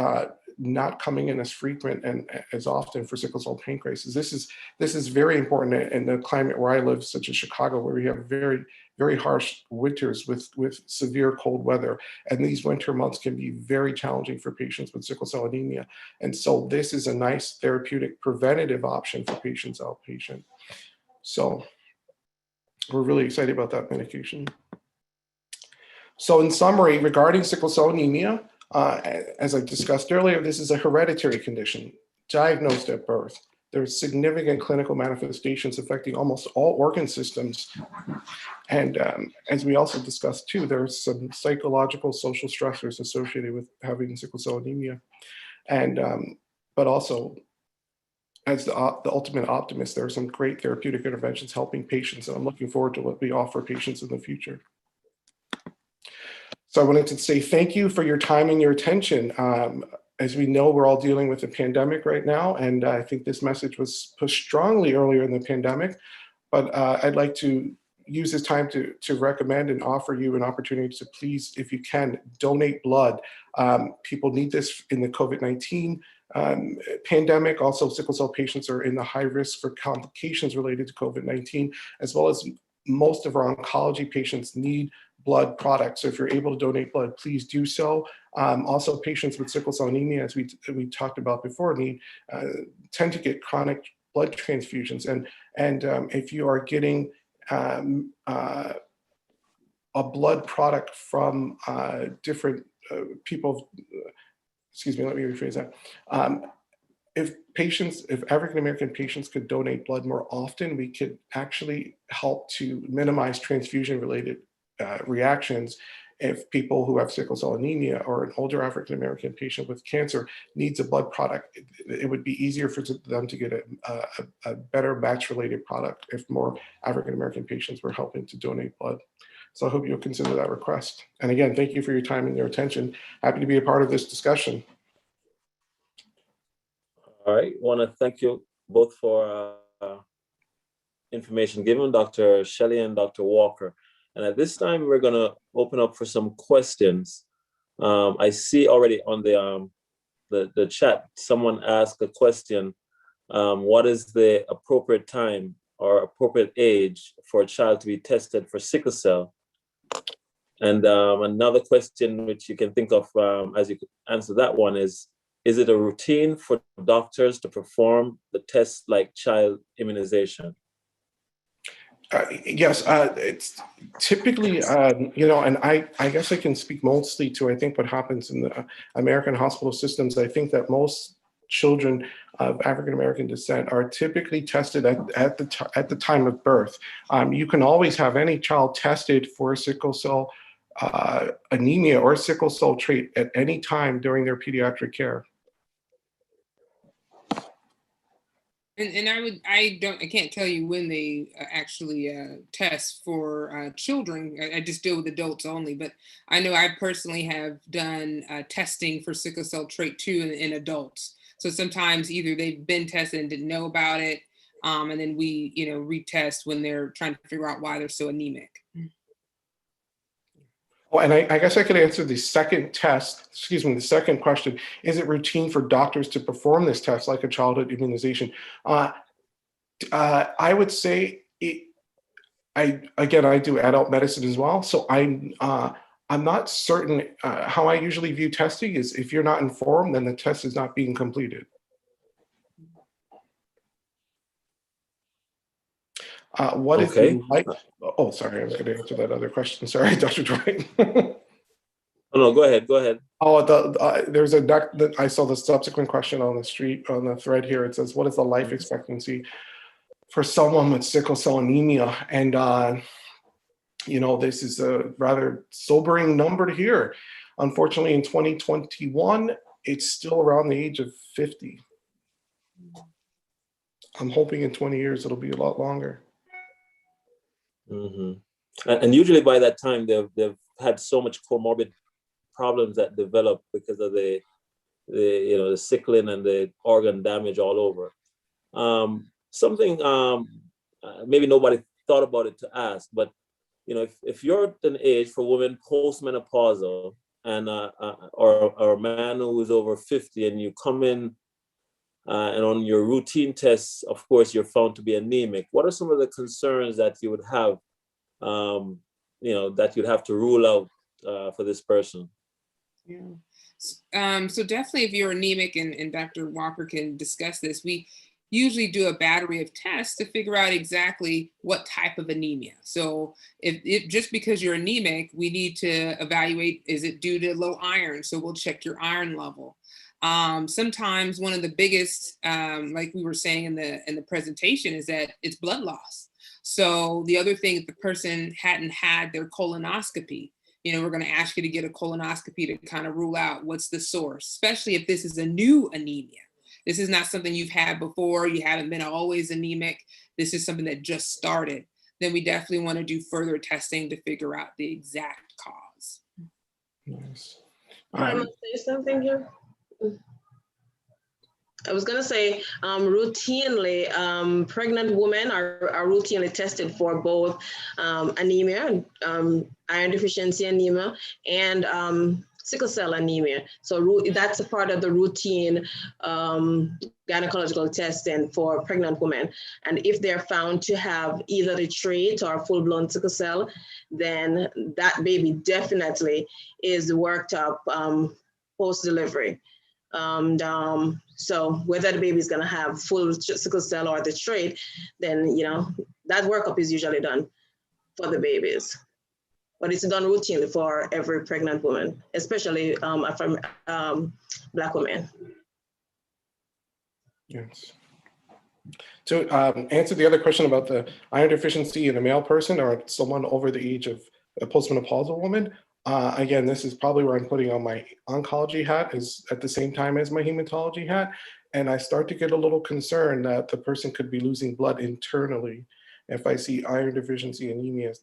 not coming in as frequent and as often for sickle cell pain crisis. This is very important in the climate where I live, such as Chicago, where we have very, very harsh winters with severe cold weather. And these winter months can be very challenging for patients with sickle cell anemia. And so this is a nice therapeutic preventative option for patients outpatient. So we're really excited about that medication. So in summary, regarding sickle cell anemia, as I discussed earlier, this is a hereditary condition diagnosed at birth. There are significant clinical manifestations affecting almost all organ systems. And as we also discussed too, there are some psychological, social stressors associated with having sickle cell anemia. And, but also, as the ultimate optimist, there are some great therapeutic interventions helping patients, and I'm looking forward to what we offer patients in the future. So I wanted to say thank you for your time and your attention. As we know, we're all dealing with a pandemic right now, and I think this message was pushed strongly earlier in the pandemic, but I'd like to use this time to recommend and offer you an opportunity to please, if you can, donate blood. People need this in the COVID-19 pandemic. Also, sickle cell patients are in the high risk for complications related to COVID-19, as well as most of our oncology patients need blood products. So if you're able to donate blood, please do so. Also, patients with sickle cell anemia, as we talked about before, tend to get chronic blood transfusions. And if you are getting a blood product from different people, excuse me, let me rephrase that. If African American patients could donate blood more often, we could actually help to minimize transfusion-related reactions. If people who have sickle cell anemia or an older African American patient with cancer needs a blood product, it would be easier for them to get a better match-related product if more African American patients were helping to donate blood. So I hope you'll consider that request. And again, thank you for your time and your attention. Happy to be a part of this discussion. All right, want to thank you both for information given, Dr. Shelley and Dr. Walker. And at this time, we're going to open up for some questions. I see already on the chat, someone asked a question. What is the appropriate time or appropriate age for a child to be tested for sickle cell? And another question which you can think of as you could answer that one is it a routine for doctors to perform the test like child immunization? Yes, it's typically, and I guess I can speak mostly to, I think, what happens in the American hospital systems. I think that most children of African American descent are typically tested at the time of birth. You can always have any child tested for sickle cell anemia or sickle cell trait at any time during their pediatric care. And I can't tell you when they actually test for children. I just deal with adults only, but I know I personally have done testing for sickle cell trait 2 in adults. So sometimes either they've been tested and didn't know about it, and then we, retest when they're trying to figure out why they're so anemic. Well, and I guess I could answer the second question. Is it routine for doctors to perform this test like a childhood immunization? I would say I do adult medicine as well. So I'm not certain. How I usually view testing is if you're not informed, then the test is not being completed. What is the life? Oh, sorry, I was going to answer that other question. Sorry, Dr. Dwight. Oh, no, go ahead. Oh, there's I saw the subsequent question on the thread here. It says, what is the life expectancy for someone with sickle cell anemia? And, this is a rather sobering number to hear. Unfortunately, in 2021, it's still around the age of 50. I'm hoping in 20 years, it'll be a lot longer. Mm-hmm. And usually by that time, they've had so much comorbid problems that develop because of the sickling and the organ damage all over. Something maybe nobody thought about it to ask, but if you're at an age for women postmenopausal and or a man who is over 50 and you come in and on your routine tests, of course, you're found to be anemic. What are some of the concerns that you would have, that you'd have to rule out for this person? Yeah. So definitely if you're anemic, and Dr. Walker can discuss this, we usually do a battery of tests to figure out exactly what type of anemia. So if just because you're anemic, we need to evaluate, is it due to low iron? So we'll check your iron level. Sometimes one of the biggest, like we were saying in the presentation, is that it's blood loss. So the other thing, if the person hadn't had their colonoscopy, we're going to ask you to get a colonoscopy to kind of rule out what's the source, especially if this is a new anemia. This is not something you've had before. You haven't been always anemic. This is something that just started. Then we definitely want to do further testing to figure out the exact cause. Nice. I must say something here. I was going to say, routinely, pregnant women are routinely tested for both anemia, iron deficiency anemia, and sickle cell anemia. So that's a part of the routine gynecological testing for pregnant women. And if they're found to have either the trait or full-blown sickle cell, then that baby definitely is worked up post-delivery. So whether the baby is going to have full sickle cell or the trait, then, you know, that workup is usually done for the babies. But it's done routinely for every pregnant woman, especially from Black women. Yes. To answer the other question about the iron deficiency in a male person or someone over the age of a postmenopausal woman, again, this is probably where I'm putting on my oncology hat is at the same time as my hematology hat. And I start to get a little concerned that the person could be losing blood internally. If I see iron deficiency anemia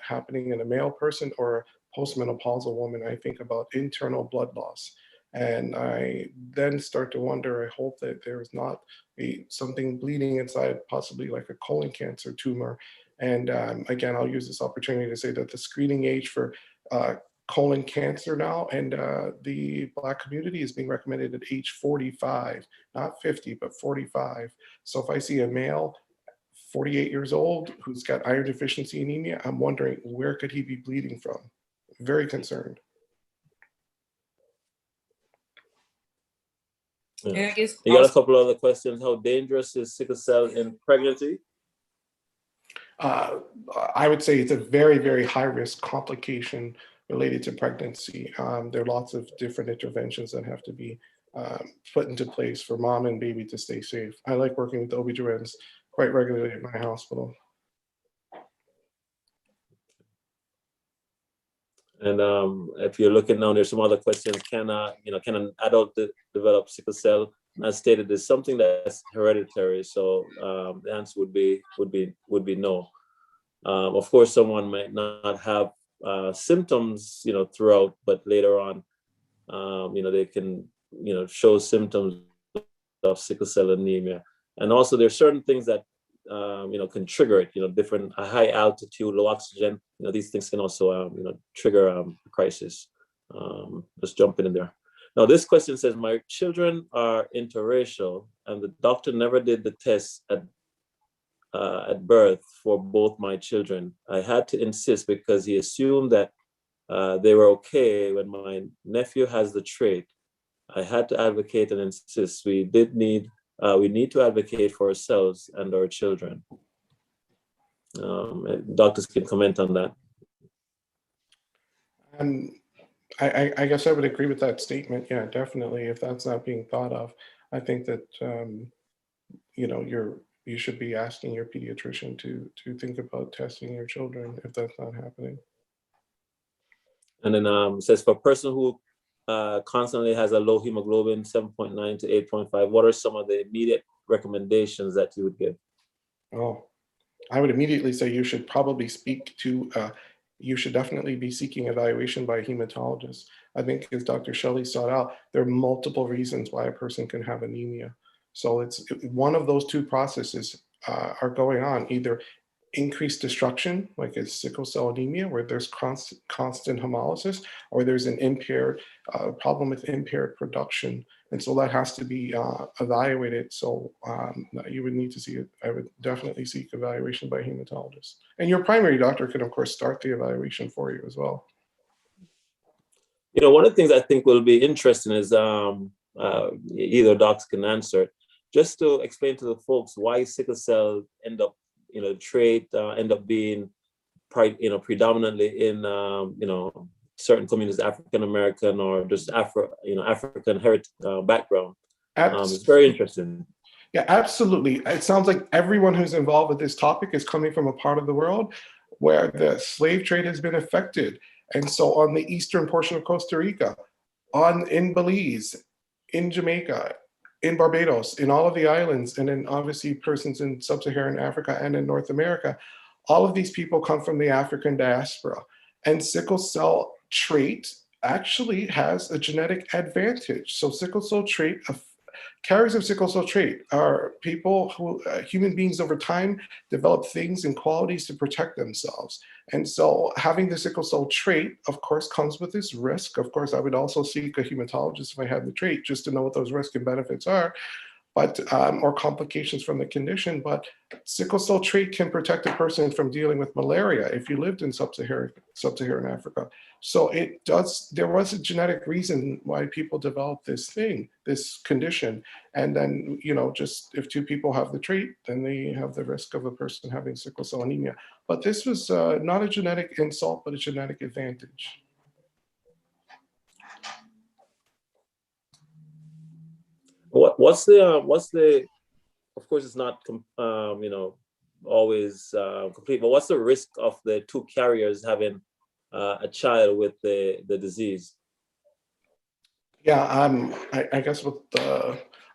happening in a male person or a postmenopausal woman, I think about internal blood loss. And I then start to wonder, I hope that there is not something bleeding inside, possibly like a colon cancer tumor. And again, I'll use this opportunity to say that the screening age for colon cancer now and the Black community is being recommended at age 45, not 50, but 45. So if I see a male 48 years old who's got iron deficiency anemia, I'm wondering where could he be bleeding from? Very concerned. Yeah. And I guess You got a couple other questions. How dangerous is sickle cell in pregnancy? I would say it's a very, very high risk complication related to pregnancy. There are lots of different interventions that have to be put into place for mom and baby to stay safe. I like working with OB-GYNs quite regularly at my hospital. And if you're looking now, there's some other questions. Can an adult develop sickle cell? As stated, there's something that's hereditary. So the answer would be no. Of course, someone might not have symptoms, throughout, but later on, they can, show symptoms of sickle cell anemia. And also, there's certain things that can trigger it. Different high altitude, low oxygen. These things can also trigger a crisis. Just jumping in there. Now, this question says, my children are interracial, and the doctor never did the test at birth for both my children. I had to insist because he assumed that they were okay when my nephew has the trait. I had to advocate and insist we need to advocate for ourselves and our children. Doctors can comment on that. I guess I would agree with that statement. Yeah, definitely. If that's not being thought of, I think that you should be asking your pediatrician to think about testing your children if that's not happening. And then it says for a person who constantly has a low hemoglobin, 7.9 to 8.5, what are some of the immediate recommendations that you would give? Oh, I would immediately say you should probably you should definitely be seeking evaluation by a hematologist. I think as Dr. Shelley sought out, there are multiple reasons why a person can have anemia. So it's one of those two processes are going on, either increased destruction, like a sickle cell anemia, where there's constant hemolysis, or there's an impaired problem with impaired production. And so that has to be evaluated. So you would need to see it. I would definitely seek evaluation by a hematologist. And your primary doctor can, of course, start the evaluation for you as well. One of the things I think will be interesting is either docs can answer it, just to explain to the folks why sickle cell trait end up being predominantly in certain communities, African American or just African heritage background. It's very interesting. Yeah, absolutely. It sounds like everyone who's involved with this topic is coming from a part of the world where the slave trade has been affected. And so on the eastern portion of Costa Rica, in Belize, in Jamaica, in Barbados, in all of the islands, and then obviously persons in sub-Saharan Africa and in North America, all of these people come from the African diaspora. And sickle cell trait actually has a genetic advantage. So sickle cell trait carriers of sickle cell trait are people who, human beings over time, develop things and qualities to protect themselves. And so having the sickle cell trait, of course, comes with this risk. Of course, I would also seek a hematologist if I had the trait, just to know what those risks and benefits are, but or complications from the condition. But sickle cell trait can protect a person from dealing with malaria if you lived in sub-Saharan Africa. So it does. There was a genetic reason why people developed this thing, this condition, and then just if two people have the trait, then they have the risk of a person having sickle cell anemia. But this was not a genetic insult, but a genetic advantage. What's the of course it's not always complete, but what's the risk of the two carriers having a child with the disease? Yeah, I guess with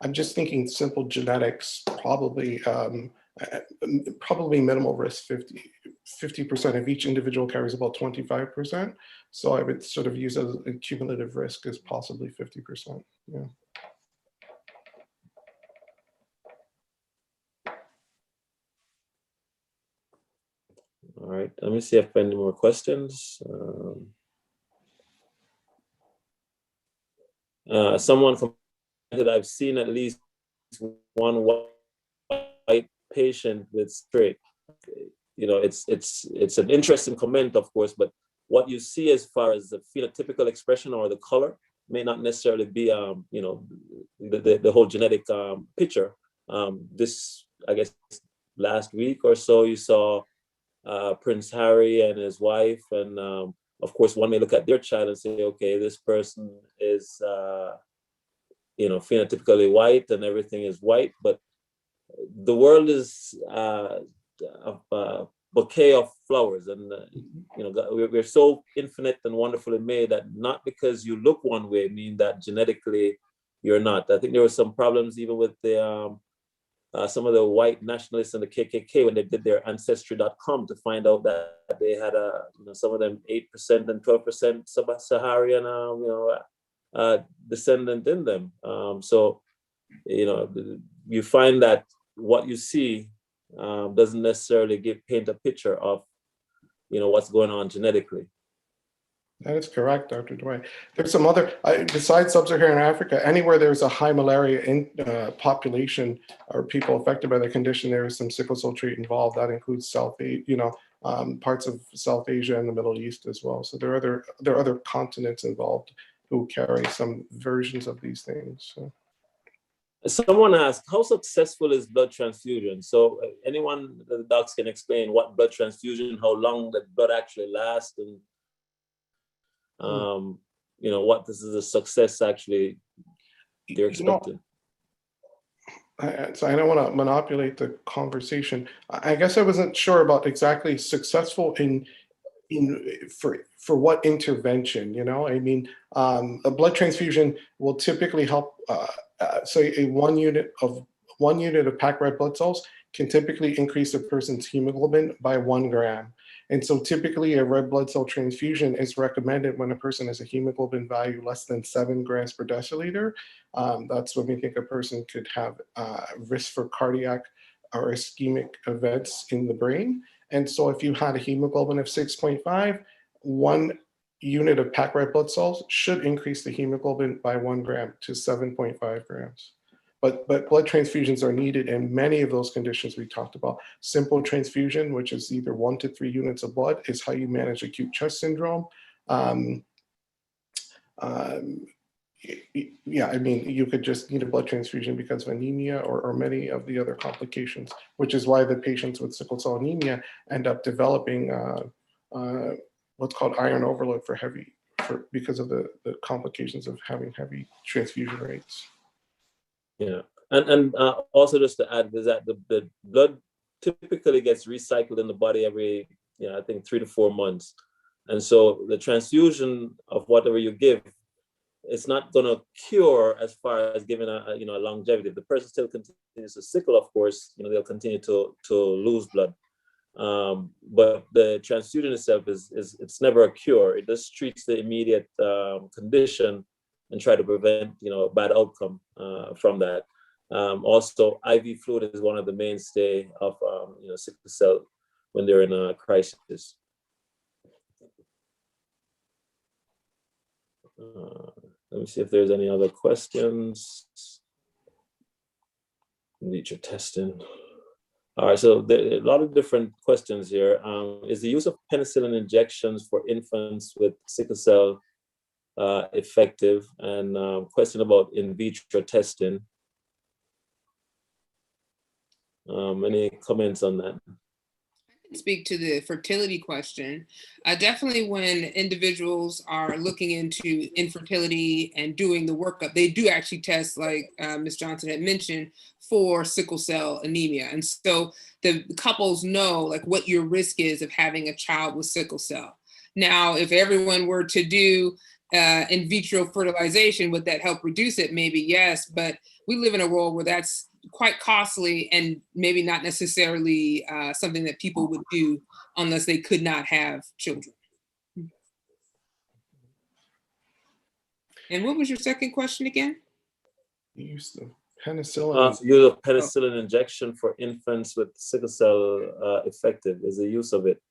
I'm just thinking simple genetics, probably minimal risk, 50% of each individual carries about 25%. So I would sort of use as a cumulative risk as possibly 50%. Yeah. All right, let me see if I have any more questions. Someone commented, I've seen at least one white patient with trait. It's an interesting comment, of course, but what you see as far as the phenotypical expression or the color may not necessarily be, the whole genetic picture. This, I guess, last week or so, you saw Prince Harry and his wife, and of course, one may look at their child and say, okay, this person is, phenotypically white and everything is white, but the world is a bouquet of flowers, and we're so infinite and wonderfully made that not because you look one way mean that genetically you're not. I think there were some problems even with the some of the white nationalists and the KKK when they did their ancestry.com to find out that they had some of them 8% and 12% sub-Saharan descendant in them. So you find that what you see doesn't necessarily paint a picture of what's going on genetically. That is correct, Dr. Dwight. There's some other, besides sub-Saharan Africa, anywhere there's a high malaria population or people affected by the condition, there is some sickle cell trait involved. That includes parts of South Asia and the Middle East as well. So there are other continents involved who carry some versions of these things. So. Someone asked, how successful is blood transfusion? So anyone, the docs can explain what blood transfusion, how long the blood actually lasts, and what this is a success actually they're expecting. So I don't want to manipulate the conversation. I guess I wasn't sure about exactly successful for what intervention. I mean, a blood transfusion will typically help. So a 1 unit of packed red blood cells can typically increase a person's hemoglobin by 1 gram. And so typically a red blood cell transfusion is recommended when a person has a hemoglobin value less than 7 grams per deciliter. That's when we think a person could have risk for cardiac or ischemic events in the brain. And so if you had a hemoglobin of 6.5, 1 unit of packed red blood cells should increase the hemoglobin by 1 gram to 7.5 grams. But blood transfusions are needed in many of those conditions we talked about. Simple transfusion, which is either 1 to 3 units of blood, is how you manage acute chest syndrome. Yeah, I mean, you could just need a blood transfusion because of anemia or many of the other complications, which is why the patients with sickle cell anemia end up developing what's called iron overload because of the complications of having heavy transfusion rates. Yeah, and also just to add is that the blood typically gets recycled in the body every, I think 3 to 4 months. And so the transfusion of whatever you give, it's not going to cure as far as giving a longevity. If the person still continues to sickle, of course, they'll continue to lose blood. But the transfusion itself it's never a cure. It just treats the immediate condition and try to prevent, a bad outcome from that. Also, IV fluid is one of the mainstay of sickle cell when they're in a crisis. Let me see if there's any other questions. Nature testing. All right, so there are a lot of different questions here. Is the use of penicillin injections for infants with sickle cell effective? And question about in vitro testing. Any comments on that? Speak to the fertility question. Definitely when individuals are looking into infertility and doing the workup, they do actually test, like Ms. Johnson had mentioned, for sickle cell anemia. And so the couples know like what your risk is of having a child with sickle cell. Now, if everyone were to do in vitro fertilization, would that help reduce it? Maybe yes, but we live in a world where that's quite costly and maybe not necessarily something that people would do unless they could not have children. And what was your second question again? Use the penicillin. Use of penicillin injection for infants with sickle cell effective. Is the use of it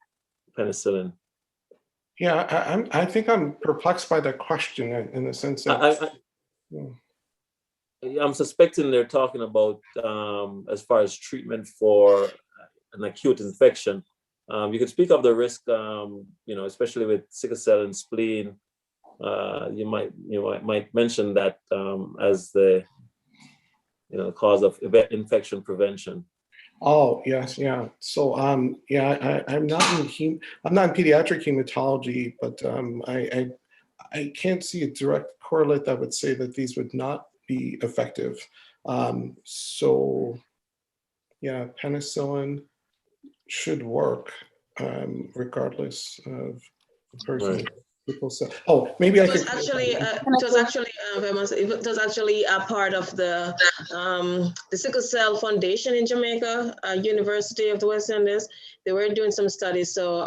penicillin? Yeah, I think I'm perplexed by the question in the sense that I'm suspecting they're talking about as far as treatment for an acute infection. You can speak of the risk, especially with sickle cell and spleen. You might mention that as the cause of infection prevention. Oh yes, yeah. So I'm not in pediatric hematology, but I can't see a direct correlate that would say that these would not be effective. So yeah, penicillin should work regardless of the person. Right. People say, oh, maybe I could. It was actually a part of the Sickle Cell Foundation in Jamaica, University of the West Indies. They were doing some studies. So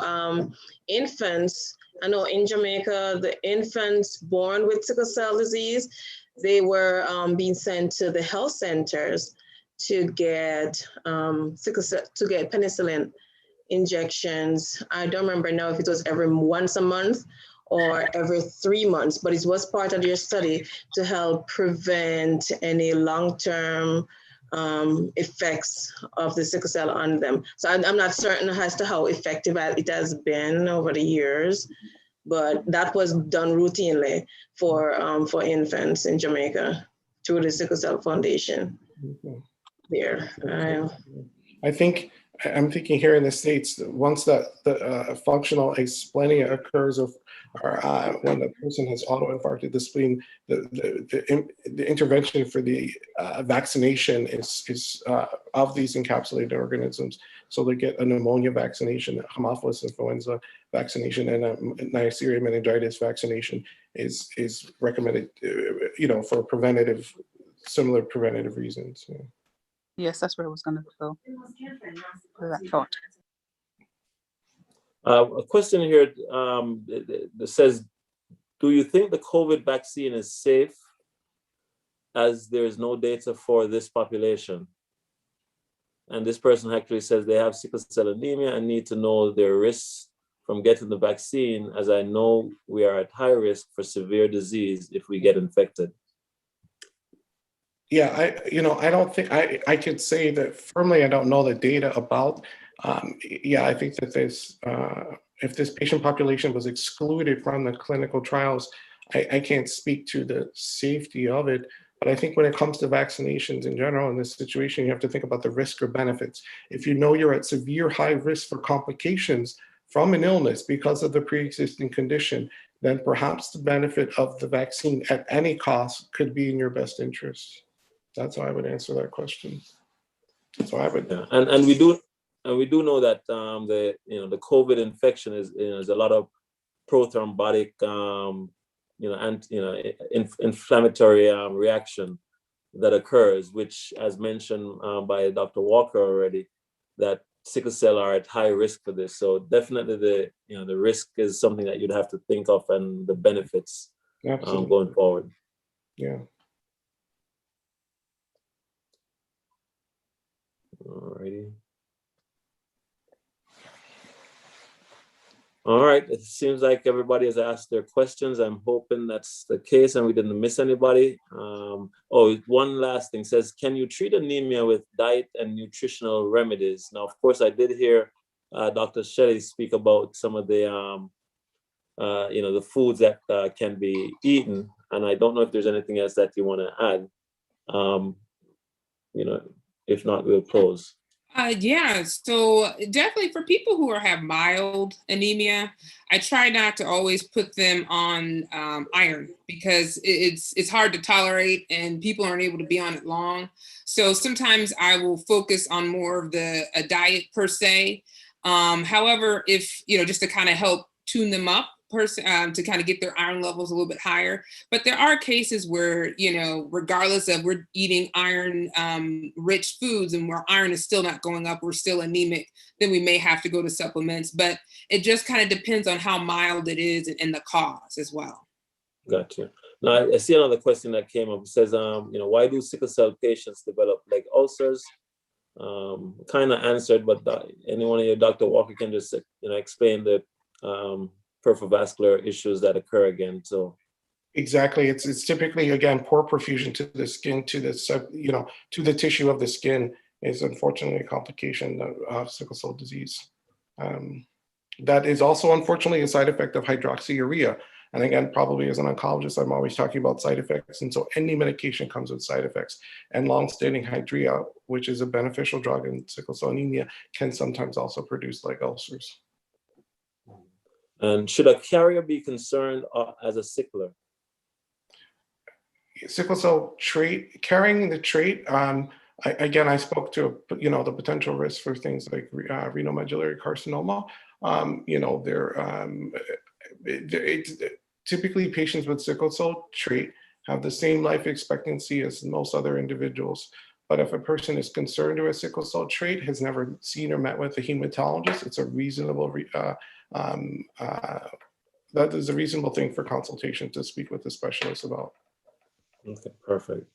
infants, I know in Jamaica, the infants born with sickle cell disease, they were being sent to the health centers to get penicillin injections. I don't remember now if it was every once a month or every 3 months, but it was part of your study to help prevent any long-term effects of the sickle cell on them. So I'm not certain as to how effective it has been over the years, but that was done routinely for infants in Jamaica through the Sickle Cell Foundation. There. I'm thinking here in the States, once that the functional asplenia occurs, or when the person has autoinfarcted the spleen, the intervention for the vaccination is of these encapsulated organisms. So they get a pneumonia vaccination, a Haemophilus influenza vaccination, and a Neisseria meningitis vaccination is recommended, for similar preventative reasons. Yeah. Yes, that's where I was going to go with that thought. A question here that says, do you think the COVID vaccine is safe as there is no data for this population? And this person actually says they have sickle cell anemia and need to know their risks from getting the vaccine, as I know we are at high risk for severe disease if we get infected. Yeah, I don't think I could say that firmly. I don't know the data about. I think that if this patient population was excluded from the clinical trials, I can't speak to the safety of it. But I think when it comes to vaccinations in general in this situation, you have to think about the risk or benefits. If you know you're at severe high risk for complications from an illness because of the pre-existing condition, then perhaps the benefit of the vaccine at any cost could be in your best interest. That's how I would answer that question. So I would, yeah. And we do know that the COVID infection is a lot of prothrombotic inflammatory reaction that occurs, which, as mentioned by Dr. Walker already, that sickle cell are at high risk for this. So definitely the risk is something that you'd have to think of, and the benefits going forward. Yeah. Alrighty. All right, it seems like everybody has asked their questions. I'm hoping that's the case and we didn't miss anybody. Oh, one last thing says, can you treat anemia with diet and nutritional remedies? Now, of course, I did hear Dr. Shelley speak about some of the, the foods that can be eaten. And I don't know if there's anything else that you want to add. If not, we'll close. Yeah, so definitely for people who have mild anemia, I try not to always put them on iron because it's hard to tolerate and people aren't able to be on it long. So sometimes I will focus on more of a diet per se. However, if, just to kind of help tune them up, to kind of get their iron levels a little bit higher. But there are cases where, regardless of we're eating iron rich foods and where iron is still not going up, we're still anemic, then we may have to go to supplements. But it just kind of depends on how mild it is and the cause as well. Gotcha. Now, I see another question that came up. It says, why do sickle cell patients develop leg ulcers? Kind of answered, but anyone of you, Dr. Walker, can just, explain the peripheral vascular issues that occur again. So exactly, it's typically, again, poor perfusion to the skin, to the tissue of the skin is unfortunately a complication of sickle cell disease. That is also unfortunately a side effect of hydroxyurea. And again, probably as an oncologist, I'm always talking about side effects. And so any medication comes with side effects. And long-standing hydrea, which is a beneficial drug in sickle cell anemia, can sometimes also produce leg ulcers. And should a carrier be concerned as a sickler? Sickle cell trait, carrying the trait, I spoke to, the potential risk for things like renal medullary carcinoma. Typically patients with sickle cell trait have the same life expectancy as most other individuals. But if a person is concerned with a sickle cell trait, has never seen or met with a hematologist, it's a reasonable, that is a reasonable thing for consultation to speak with the specialist about. Okay, perfect.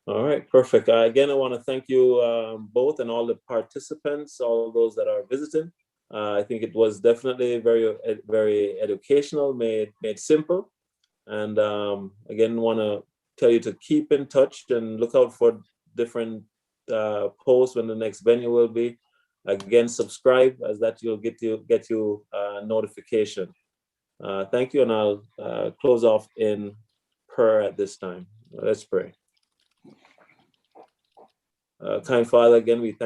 All right, perfect. Again, I want to thank you both and all the participants, all those that are visiting. I think it was definitely very, very educational, made simple. And again, want to tell you to keep in touch and look out for different posts when the next venue will be. Again, subscribe, as that you'll get you notification. Thank you, and I'll close off in prayer at this time. Let's pray. Kind Father, again, we thank